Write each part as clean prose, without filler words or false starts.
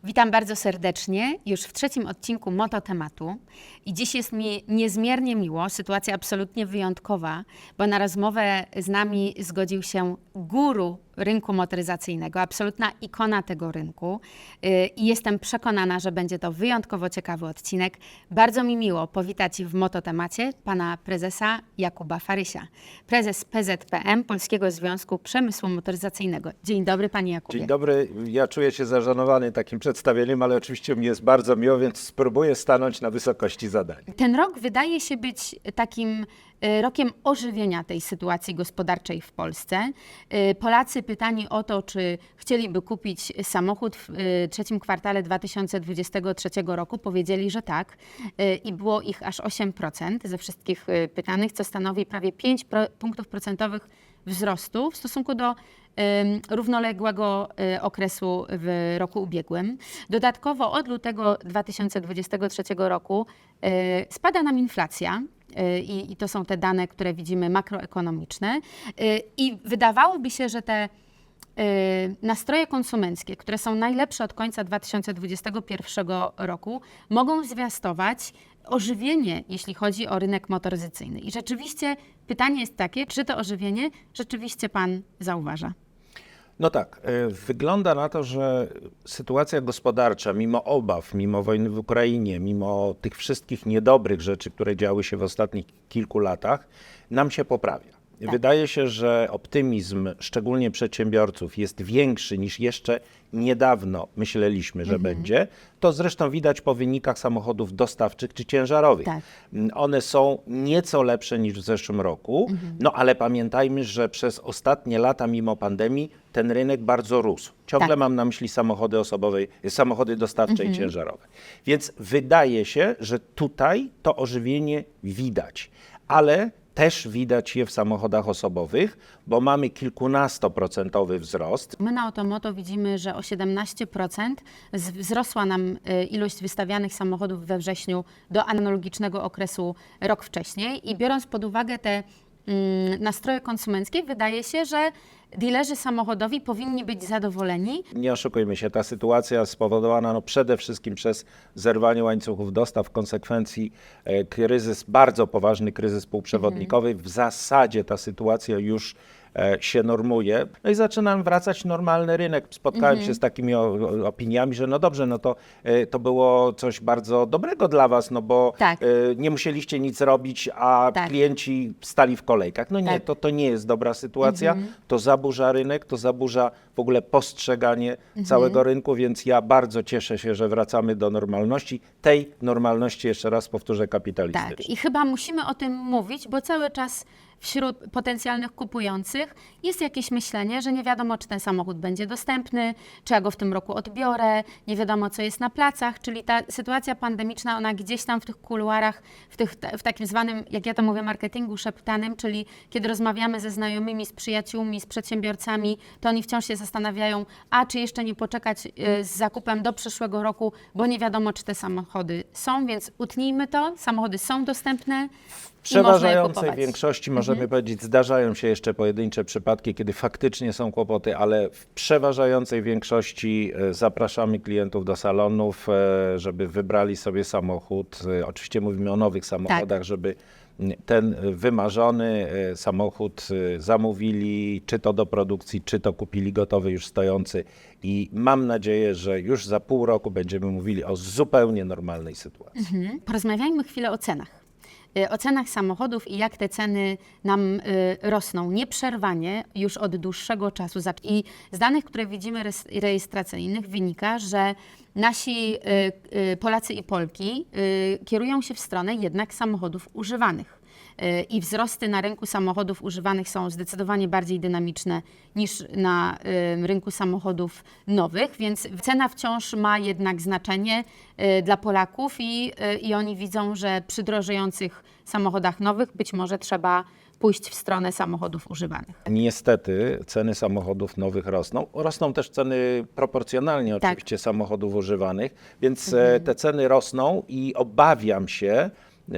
Witam bardzo serdecznie już w trzecim odcinku Mototematu i dziś jest mi niezmiernie miło, sytuacja absolutnie wyjątkowa, bo na rozmowę z nami zgodził się guru rynku motoryzacyjnego, absolutna ikona tego rynku i jestem przekonana, że będzie to wyjątkowo ciekawy odcinek. Bardzo mi miło powitać w Mototemacie pana prezesa Jakuba Farysia, prezes PZPM, Polskiego Związku Przemysłu Motoryzacyjnego. Dzień dobry, panie Jakubie. Dzień dobry, ja czuję się zażenowany takim przedstawieniem, ale oczywiście mi jest bardzo miło, więc spróbuję stanąć na wysokości zadania. Ten rok wydaje się być takim rokiem ożywienia tej sytuacji gospodarczej w Polsce. Polacy pytani o to, czy chcieliby kupić samochód w trzecim kwartale 2023 roku, powiedzieli, że tak. I było ich aż 8% ze wszystkich pytanych, co stanowi prawie 5 punktów procentowych wzrostu w stosunku do równoległego okresu w roku ubiegłym. Dodatkowo od lutego 2023 roku spada nam inflacja. I to są te dane, które widzimy makroekonomiczne. I wydawałoby się, że te nastroje konsumenckie, które są najlepsze od końca 2021 roku, mogą zwiastować ożywienie, jeśli chodzi o rynek motoryzacyjny. I rzeczywiście pytanie jest takie, czy to ożywienie rzeczywiście pan zauważa? No tak, wygląda na to, że sytuacja gospodarcza, mimo obaw, mimo wojny w Ukrainie, mimo tych wszystkich niedobrych rzeczy, które działy się w ostatnich kilku latach, nam się poprawia. Tak. Wydaje się, że optymizm, szczególnie przedsiębiorców, jest większy niż jeszcze niedawno myśleliśmy, że będzie. To zresztą widać po wynikach samochodów dostawczych czy ciężarowych. Tak. One są nieco lepsze niż w zeszłym roku, no ale pamiętajmy, że przez ostatnie lata, mimo pandemii, ten rynek bardzo rósł. Ciągle mam na myśli samochody osobowe, samochody dostawcze i ciężarowe. Więc wydaje się, że tutaj to ożywienie widać, ale też widać je w samochodach osobowych, bo mamy kilkunastoprocentowy wzrost. My na Otomoto widzimy, że o 17% wzrosła nam ilość wystawianych samochodów we wrześniu do analogicznego okresu rok wcześniej i biorąc pod uwagę te nastroje konsumenckie, wydaje się, że dilerzy samochodowi powinni być zadowoleni. Nie oszukujmy się, ta sytuacja spowodowana przede wszystkim przez zerwanie łańcuchów dostaw, w konsekwencji kryzys, bardzo poważny kryzys półprzewodnikowy. W zasadzie ta sytuacja już się normuje. No i zaczynam wracać normalny rynek. Spotkałem się z takimi opiniami, że no dobrze, no to było coś bardzo dobrego dla was, no bo nie musieliście nic robić, a klienci stali w kolejkach. No nie, to nie jest dobra sytuacja. To zaburza rynek, to zaburza w ogóle postrzeganie całego rynku, więc ja bardzo cieszę się, że wracamy do normalności. Tej normalności, jeszcze raz powtórzę, kapitalistycznej. Tak, i chyba musimy o tym mówić, bo cały czas wśród potencjalnych kupujących jest jakieś myślenie, że nie wiadomo, czy ten samochód będzie dostępny, czy ja go w tym roku odbiorę, nie wiadomo, co jest na placach, czyli ta sytuacja pandemiczna, ona gdzieś tam w tych kuluarach, w takim zwanym, jak ja to mówię, marketingu szeptanym, czyli kiedy rozmawiamy ze znajomymi, z przyjaciółmi, z przedsiębiorcami, to oni wciąż się zastanawiają, a czy jeszcze nie poczekać z zakupem do przyszłego roku, bo nie wiadomo, czy te samochody są, więc utnijmy to, samochody są dostępne. W przeważającej większości, możemy powiedzieć, zdarzają się jeszcze pojedyncze przypadki, kiedy faktycznie są kłopoty, ale w przeważającej większości zapraszamy klientów do salonów, żeby wybrali sobie samochód. Oczywiście mówimy o nowych samochodach, żeby ten wymarzony samochód zamówili, czy to do produkcji, czy to kupili gotowy, już stojący. I mam nadzieję, że już za pół roku będziemy mówili o zupełnie normalnej sytuacji. Porozmawiajmy chwilę o cenach. O cenach samochodów i jak te ceny nam rosną nieprzerwanie już od dłuższego czasu. I z danych, które widzimy rejestracyjnych, wynika, że nasi Polacy i Polki kierują się w stronę jednak samochodów używanych. I wzrosty na rynku samochodów używanych są zdecydowanie bardziej dynamiczne niż na rynku samochodów nowych, więc cena wciąż ma jednak znaczenie dla Polaków i oni widzą, że przy drożejących samochodach nowych być może trzeba pójść w stronę samochodów używanych. Niestety ceny samochodów nowych rosną. Rosną też ceny proporcjonalnie oczywiście samochodów używanych, więc te ceny rosną i obawiam się,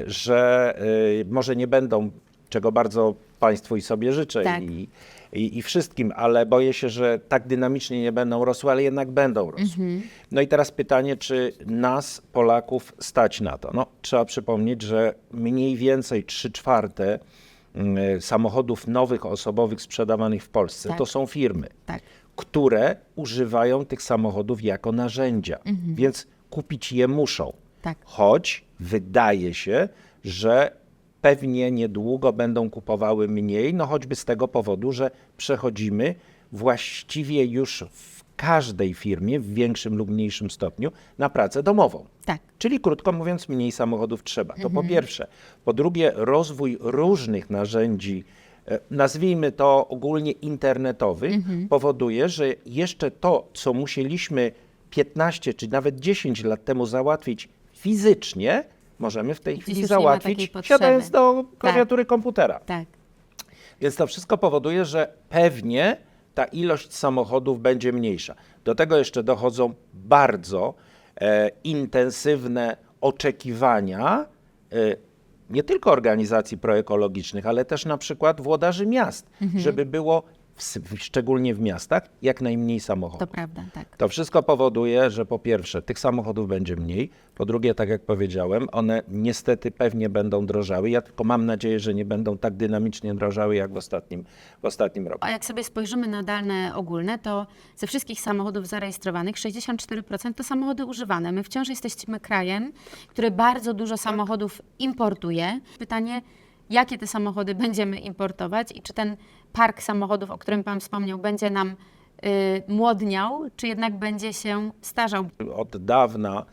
że może nie będą, czego bardzo Państwu i sobie życzę, i wszystkim, ale boję się, że tak dynamicznie nie będą rosły, ale jednak będą rosły. No i teraz pytanie, czy nas, Polaków, stać na to? No, trzeba przypomnieć, że mniej więcej 3/4 samochodów nowych, osobowych sprzedawanych w Polsce Tak. to są firmy, Tak. które używają tych samochodów jako narzędzia, więc kupić je muszą. Tak. Choć wydaje się, że pewnie niedługo będą kupowały mniej, no choćby z tego powodu, że przechodzimy właściwie już w każdej firmie w większym lub mniejszym stopniu na pracę domową. Tak. Czyli krótko mówiąc, mniej samochodów trzeba. To po pierwsze. Po drugie, rozwój różnych narzędzi, nazwijmy to ogólnie internetowych, powoduje, że jeszcze to, co musieliśmy 15 czy nawet 10 lat temu załatwić fizycznie, możemy w tej Dziś chwili już nie ma takiej załatwić, potrzeby. siadając do klawiatury komputera. Tak. Więc to wszystko powoduje, że pewnie ta ilość samochodów będzie mniejsza. Do tego jeszcze dochodzą bardzo intensywne oczekiwania nie tylko organizacji proekologicznych, ale też na przykład włodarzy miast, żeby było szczególnie w miastach jak najmniej samochodów. To prawda, tak. To wszystko powoduje, że po pierwsze tych samochodów będzie mniej, po drugie, tak jak powiedziałem, one niestety pewnie będą drożały. Ja tylko mam nadzieję, że nie będą tak dynamicznie drożały jak w ostatnim roku. A jak sobie spojrzymy na dane ogólne, to ze wszystkich samochodów zarejestrowanych 64% to samochody używane. My wciąż jesteśmy krajem, który bardzo dużo samochodów importuje. Pytanie, jakie te samochody będziemy importować i czy ten park samochodów, o którym Pan wspomniał, będzie nam młodniał, czy jednak będzie się starzał? Od dawna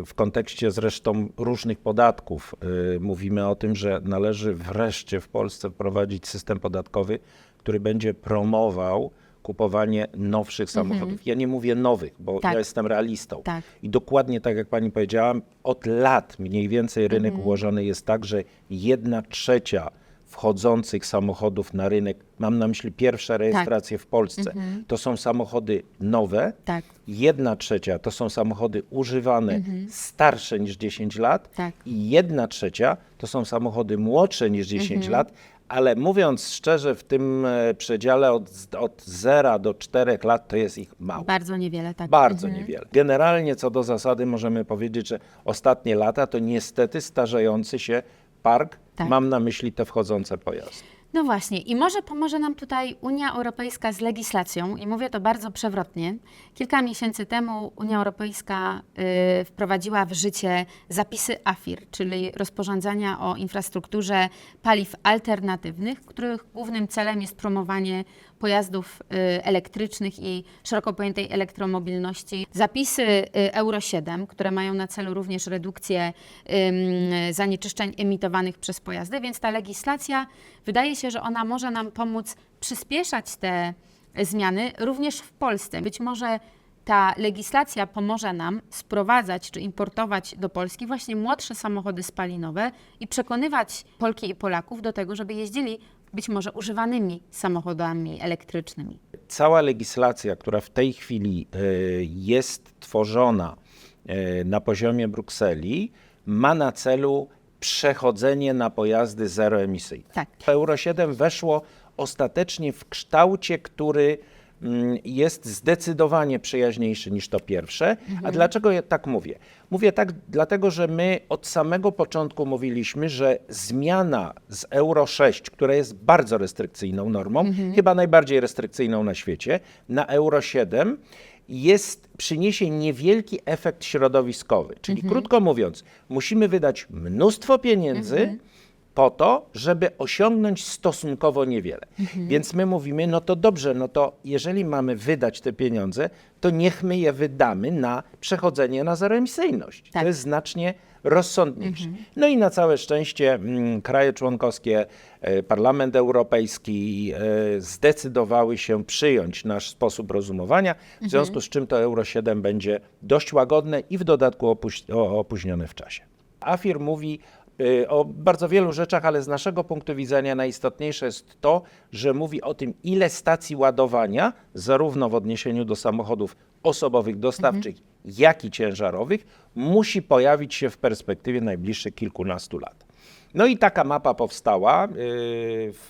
w kontekście zresztą różnych podatków mówimy o tym, że należy wreszcie w Polsce wprowadzić system podatkowy, który będzie promował kupowanie nowszych samochodów. Ja nie mówię nowych, bo Tak. ja jestem realistą. Tak. I dokładnie tak jak pani powiedziała, od lat mniej więcej rynek ułożony jest tak, że 1/3 wchodzących samochodów na rynek, mam na myśli pierwsze rejestracje w Polsce, to są samochody nowe, Tak. 1/3 to są samochody używane starsze niż 10 lat Tak. i 1/3 to są samochody młodsze niż 10 lat, ale mówiąc szczerze, w tym przedziale od 0 do 4 lat to jest ich mało. Bardzo niewiele, tak. Bardzo niewiele. Generalnie co do zasady możemy powiedzieć, że ostatnie lata to niestety starzejący się park, Tak. mam na myśli te wchodzące pojazdy. No właśnie, i może pomoże nam tutaj Unia Europejska z legislacją, i mówię to bardzo przewrotnie. Kilka miesięcy temu Unia Europejska wprowadziła w życie zapisy AFIR, czyli rozporządzenia o infrastrukturze paliw alternatywnych, których głównym celem jest promowanie pojazdów elektrycznych i szeroko pojętej elektromobilności. Zapisy Euro 7, które mają na celu również redukcję zanieczyszczeń emitowanych przez pojazdy, więc ta legislacja wydaje się, że ona może nam pomóc przyspieszać te zmiany również w Polsce. Być może ta legislacja pomoże nam sprowadzać czy importować do Polski właśnie młodsze samochody spalinowe i przekonywać Polki i Polaków do tego, żeby jeździli być może używanymi samochodami elektrycznymi. Cała legislacja, która w tej chwili jest tworzona na poziomie Brukseli, ma na celu przechodzenie na pojazdy zeroemisyjne. Tak. Euro 7 weszło ostatecznie w kształcie, który jest zdecydowanie przyjaźniejszy niż to pierwsze. A dlaczego ja tak mówię? Mówię tak dlatego, że my od samego początku mówiliśmy, że zmiana z Euro 6, która jest bardzo restrykcyjną normą, chyba najbardziej restrykcyjną na świecie, na Euro 7 przyniesie niewielki efekt środowiskowy. Czyli krótko mówiąc, musimy wydać mnóstwo pieniędzy po to, żeby osiągnąć stosunkowo niewiele. Więc my mówimy, no to dobrze, no to jeżeli mamy wydać te pieniądze, to niech my je wydamy na przechodzenie na zeroemisyjność. Tak. To jest znacznie rozsądniejsze. No i na całe szczęście kraje członkowskie, Parlament Europejski zdecydowały się przyjąć nasz sposób rozumowania, w związku z czym to Euro 7 będzie dość łagodne i w dodatku opóźnione w czasie. AFIR mówi o bardzo wielu rzeczach, ale z naszego punktu widzenia najistotniejsze jest to, że mówi o tym, ile stacji ładowania, zarówno w odniesieniu do samochodów osobowych, dostawczych, jak i ciężarowych, musi pojawić się w perspektywie najbliższych kilkunastu lat. No i taka mapa powstała w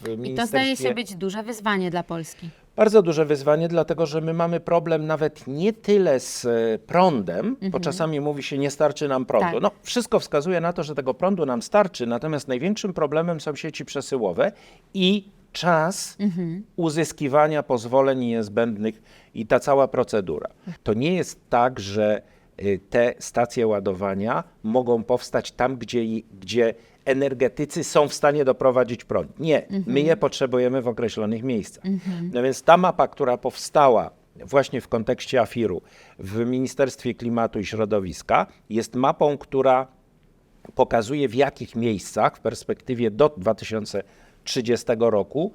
I to ministerstwie. zdaje się być duże wyzwanie dla Polski. Bardzo duże wyzwanie, dlatego że my mamy problem nawet nie tyle z prądem, bo czasami mówi się, nie starczy nam prądu. Tak. No, wszystko wskazuje na to, że tego prądu nam starczy, natomiast największym problemem są sieci przesyłowe i czas uzyskiwania pozwoleń niezbędnych i ta cała procedura. To nie jest tak, że te stacje ładowania mogą powstać tam, gdzie energetycy są w stanie doprowadzić prąd. Nie, my je potrzebujemy w określonych miejscach. No więc ta mapa, która powstała właśnie w kontekście AFIR-u w Ministerstwie Klimatu i Środowiska, jest mapą, która pokazuje, w jakich miejscach w perspektywie do 2030 roku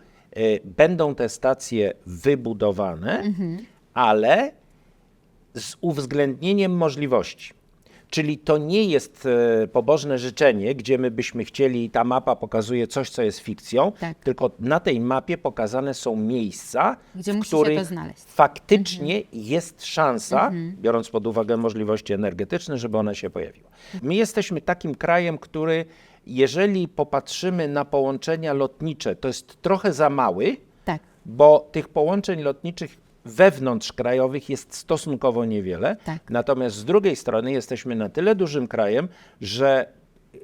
będą te stacje wybudowane, ale z uwzględnieniem możliwości. Czyli to nie jest pobożne życzenie, gdzie my byśmy chcieli, ta mapa pokazuje coś, co jest fikcją, Tak. tylko na tej mapie pokazane są miejsca, Gdzie w musi się to których znaleźć. faktycznie jest szansa, biorąc pod uwagę możliwości energetyczne, żeby ona się pojawiła. My jesteśmy takim krajem, który, jeżeli popatrzymy na połączenia lotnicze, to jest trochę za mały, Tak. bo tych połączeń lotniczych wewnątrzkrajowych jest stosunkowo niewiele. Tak. Natomiast z drugiej strony jesteśmy na tyle dużym krajem, że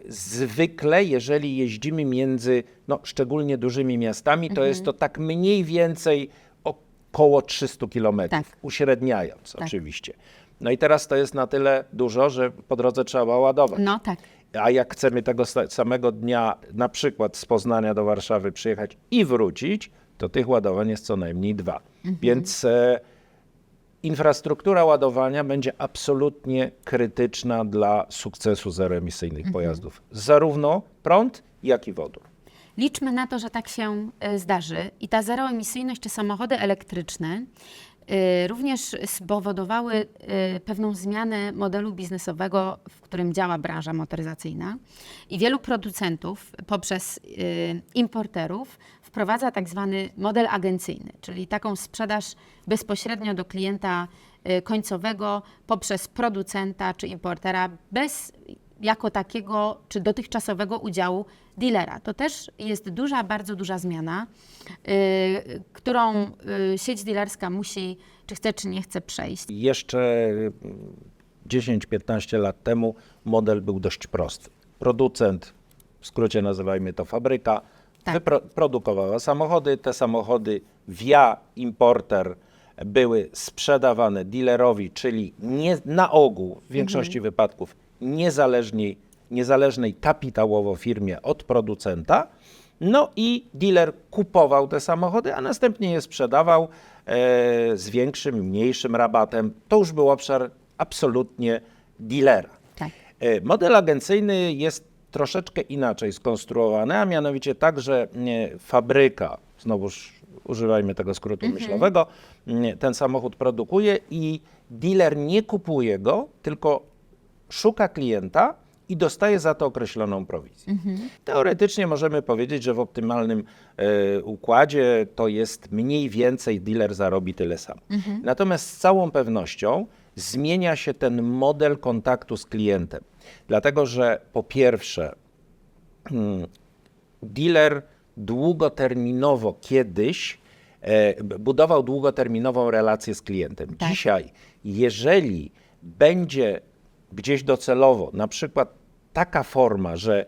zwykle, jeżeli jeździmy między szczególnie dużymi miastami, to jest to tak mniej więcej około 300 kilometrów, Tak. uśredniając oczywiście. No i teraz to jest na tyle dużo, że po drodze trzeba ładować. No tak. A jak chcemy tego samego dnia, na przykład z Poznania do Warszawy przyjechać i wrócić, to tych ładowań jest co najmniej 2. Więc infrastruktura ładowania będzie absolutnie krytyczna dla sukcesu zeroemisyjnych pojazdów. Zarówno prąd, jak i wodór. Liczmy na to, że tak się zdarzy i ta zeroemisyjność czy samochody elektryczne również spowodowały pewną zmianę modelu biznesowego, w którym działa branża motoryzacyjna i wielu producentów poprzez importerów wprowadza tak zwany model agencyjny, czyli taką sprzedaż bezpośrednio do klienta końcowego poprzez producenta czy importera bez jako takiego czy dotychczasowego udziału dealera. To też jest bardzo duża zmiana, którą sieć dealerska musi, czy chce, czy nie chce przejść. Jeszcze 10-15 lat temu model był dość prosty. Producent, w skrócie nazywajmy to fabryka, Tak. produkowała samochody. Te samochody via importer były sprzedawane dealerowi, czyli nie, na ogół w większości wypadków niezależnej kapitałowo firmie od producenta. No i dealer kupował te samochody, a następnie je sprzedawał z większym, mniejszym rabatem. To już był obszar absolutnie dealera. Tak. Model agencyjny jest troszeczkę inaczej skonstruowany, a mianowicie tak, że fabryka, znowuż używajmy tego skrótu myślowego, ten samochód produkuje i dealer nie kupuje go, tylko szuka klienta i dostaje za to określoną prowizję. Teoretycznie możemy powiedzieć, że w optymalnym układzie to jest mniej więcej dealer zarobi tyle samo. Natomiast z całą pewnością zmienia się ten model kontaktu z klientem. Dlatego, że po pierwsze dealer długoterminowo kiedyś budował długoterminową relację z klientem. Tak. Dzisiaj, jeżeli będzie gdzieś docelowo, na przykład taka forma, że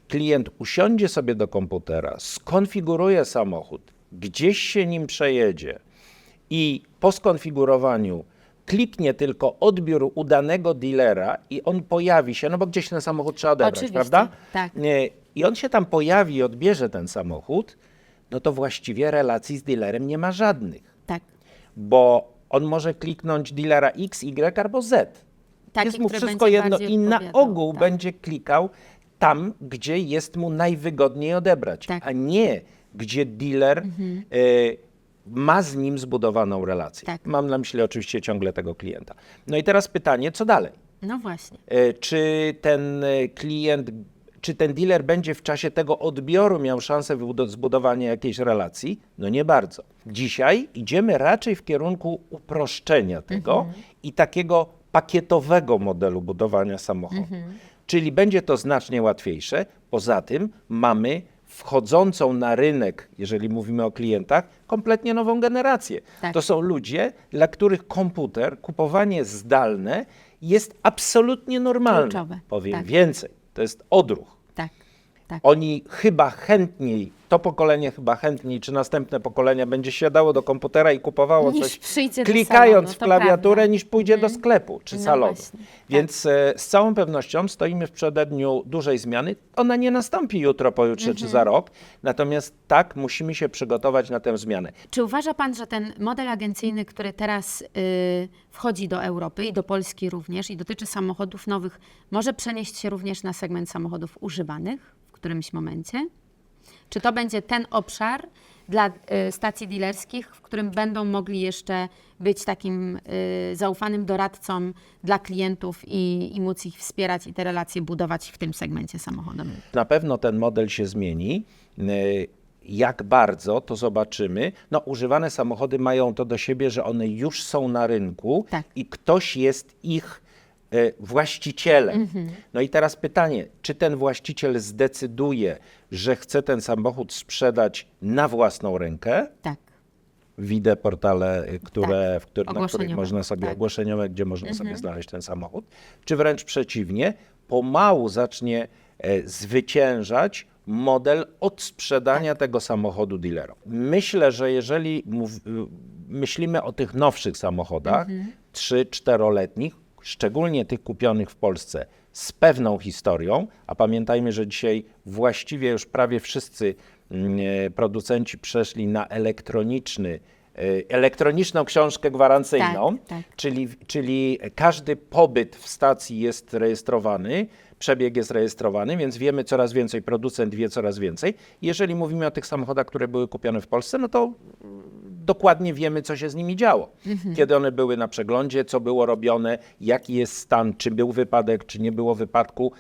klient usiądzie sobie do komputera, skonfiguruje samochód, gdzieś się nim przejedzie i po skonfigurowaniu kliknie tylko odbiór udanego dealera i on pojawi się, no bo gdzieś ten samochód trzeba odebrać, Oczywiście, prawda? tak. I on się tam pojawi i odbierze ten samochód, no to właściwie relacji z dealerem nie ma żadnych, Tak. bo on może kliknąć dealera X, Y albo Z. Taki, Jest mu który wszystko będzie jedno bardziej i na odpowiadał, ogół tak. będzie klikał tam, gdzie jest mu najwygodniej odebrać, Tak. a nie gdzie dealer ma z nim zbudowaną relację. Tak. Mam na myśli oczywiście ciągle tego klienta. No i teraz pytanie, co dalej? No właśnie. Czy ten klient, czy ten dealer będzie w czasie tego odbioru miał szansę zbudowania jakiejś relacji? No nie bardzo. Dzisiaj idziemy raczej w kierunku uproszczenia tego i takiego pakietowego modelu budowania samochodu. Czyli będzie to znacznie łatwiejsze. Poza tym mamy wchodzącą na rynek, jeżeli mówimy o klientach, kompletnie nową generację. Tak. To są ludzie, dla których komputer, kupowanie zdalne jest absolutnie normalne. Kluczowe, Powiem tak. więcej, to jest odruch. Tak, tak. Oni chyba chętniej, to pokolenie chyba chętniej, czy następne pokolenia będzie siadało do komputera i kupowało Niż coś, przyjdzie do klikając salonu, w to klawiaturę, prawda. niż pójdzie do sklepu czy No salonu. właśnie, tak. Więc z całą pewnością stoimy w przededniu dużej zmiany. Ona nie nastąpi jutro, pojutrze czy za rok, natomiast tak, musimy się przygotować na tę zmianę. Czy uważa pan, że ten model agencyjny, który teraz wchodzi do Europy i do Polski również i dotyczy samochodów nowych, może przenieść się również na segment samochodów używanych w którymś momencie? Czy to będzie ten obszar dla stacji dealerskich, w którym będą mogli jeszcze być takim zaufanym doradcą dla klientów i móc ich wspierać i te relacje budować w tym segmencie samochodowym? Na pewno ten model się zmieni. Jak bardzo, to zobaczymy. No, używane samochody mają to do siebie, że one już są na rynku Tak. i ktoś jest ich właścicielem. No i teraz pytanie, czy ten właściciel zdecyduje, że chce ten samochód sprzedać na własną rękę? Tak. Widzę portale, na których Ogłoszeniowe, można sobie, tak. ogłoszeniowe, gdzie można sobie znaleźć ten samochód, czy wręcz przeciwnie, pomału zacznie zwyciężać model odsprzedania tego samochodu dealerom. Myślę, że jeżeli myślimy o tych nowszych samochodach, 3-4-letnich, szczególnie tych kupionych w Polsce z pewną historią, a pamiętajmy, że dzisiaj właściwie już prawie wszyscy producenci przeszli na elektroniczną książkę gwarancyjną, Tak, tak. Czyli każdy pobyt w stacji jest rejestrowany, przebieg jest rejestrowany, więc wiemy coraz więcej, producent wie coraz więcej. Jeżeli mówimy o tych samochodach, które były kupione w Polsce, no to dokładnie wiemy, co się z nimi działo. Kiedy one były na przeglądzie, co było robione, jaki jest stan, czy był wypadek, czy nie było wypadku.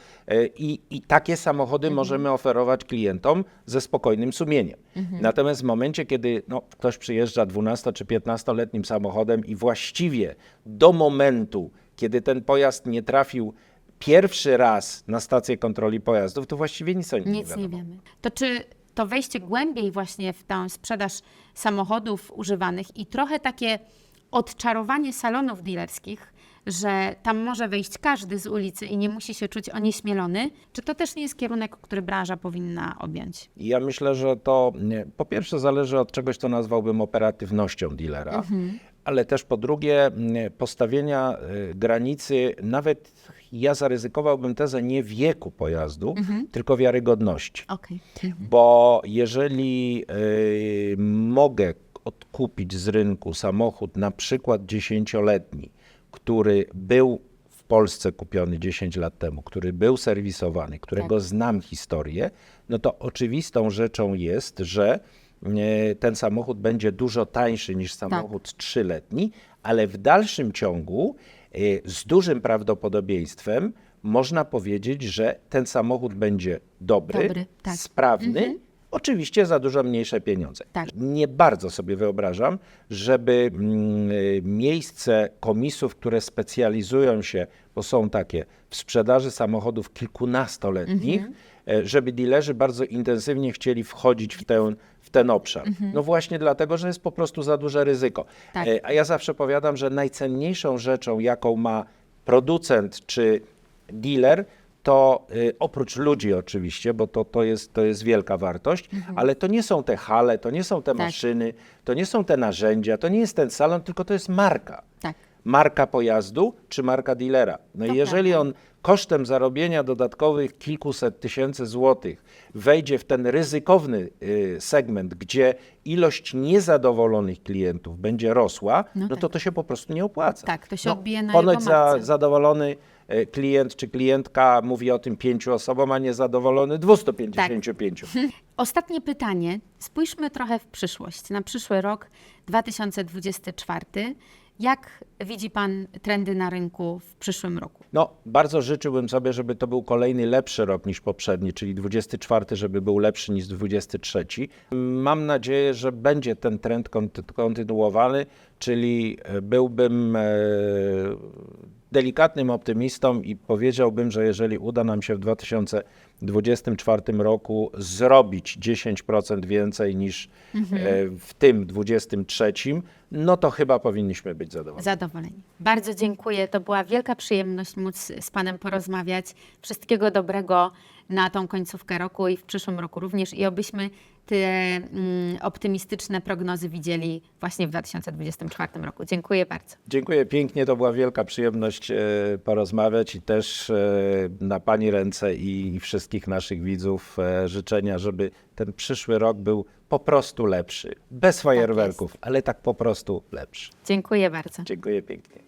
I takie samochody możemy oferować klientom ze spokojnym sumieniem. Natomiast w momencie, kiedy ktoś przyjeżdża 12- czy 15-letnim samochodem i właściwie do momentu, kiedy ten pojazd nie trafił pierwszy raz na stację kontroli pojazdów, to właściwie nic o nim nie Nic wiadomo. nie wiemy. To czy to wejście głębiej właśnie w tę sprzedaż samochodów używanych i trochę takie odczarowanie salonów dealerskich, że tam może wejść każdy z ulicy i nie musi się czuć onieśmielony, czy to też nie jest kierunek, który branża powinna objąć? Ja myślę, że to po pierwsze zależy od czegoś, co nazwałbym operatywnością dealera, ale też po drugie postawienia granicy, nawet ja zaryzykowałbym tezę nie wieku pojazdu, tylko wiarygodności. Okej. Bo jeżeli mogę odkupić z rynku samochód na przykład 10-letni, który był w Polsce kupiony 10 lat temu, który był serwisowany, którego znam historię, no to oczywistą rzeczą jest, że ten samochód będzie dużo tańszy niż samochód 3-letni, ale w dalszym ciągu z dużym prawdopodobieństwem można powiedzieć, że ten samochód będzie dobry, tak. sprawny, oczywiście za dużo mniejsze pieniądze. Tak. Nie bardzo sobie wyobrażam, żeby miejsce komisów, które specjalizują się, bo są takie, w sprzedaży samochodów kilkunastoletnich, żeby dealerzy bardzo intensywnie chcieli wchodzić w ten obszar. No właśnie dlatego, że jest po prostu za duże ryzyko. Tak. A ja zawsze powiadam, że najcenniejszą rzeczą, jaką ma producent czy dealer, to oprócz ludzi oczywiście, bo to jest wielka wartość, ale to nie są te hale, to nie są te maszyny, to nie są te narzędzia, to nie jest ten salon, tylko to jest marka. Tak. Marka pojazdu czy marka dealera. No i jeżeli on kosztem zarobienia dodatkowych kilkuset tysięcy złotych wejdzie w ten ryzykowny segment, gdzie ilość niezadowolonych klientów będzie rosła, no to się po prostu nie opłaca. Tak, to się odbije na ponoć jego marce. zadowolony klient czy klientka mówi o tym 5 osobom, a niezadowolony 255. Ostatnie pytanie. Spójrzmy trochę w przyszłość, na przyszły rok 2024. Jak widzi Pan trendy na rynku w przyszłym roku? No, bardzo życzyłbym sobie, żeby to był kolejny lepszy rok niż poprzedni, czyli 24, żeby był lepszy niż 23. Mam nadzieję, że będzie ten trend kontynuowany, czyli byłbym delikatnym optymistą i powiedziałbym, że jeżeli uda nam się w 2024 roku zrobić 10% więcej niż w tym 2023, no to chyba powinniśmy być zadowoleni. Zadowoleni. Bardzo dziękuję. To była wielka przyjemność móc z Panem porozmawiać. Wszystkiego dobrego na tą końcówkę roku i w przyszłym roku również i obyśmy te optymistyczne prognozy widzieli właśnie w 2024 roku. Dziękuję bardzo. Dziękuję pięknie, to była wielka przyjemność porozmawiać i też na Pani ręce i wszystkich naszych widzów życzenia, żeby ten przyszły rok był po prostu lepszy. Bez fajerwerków, ale tak po prostu lepszy. Dziękuję bardzo. Dziękuję pięknie.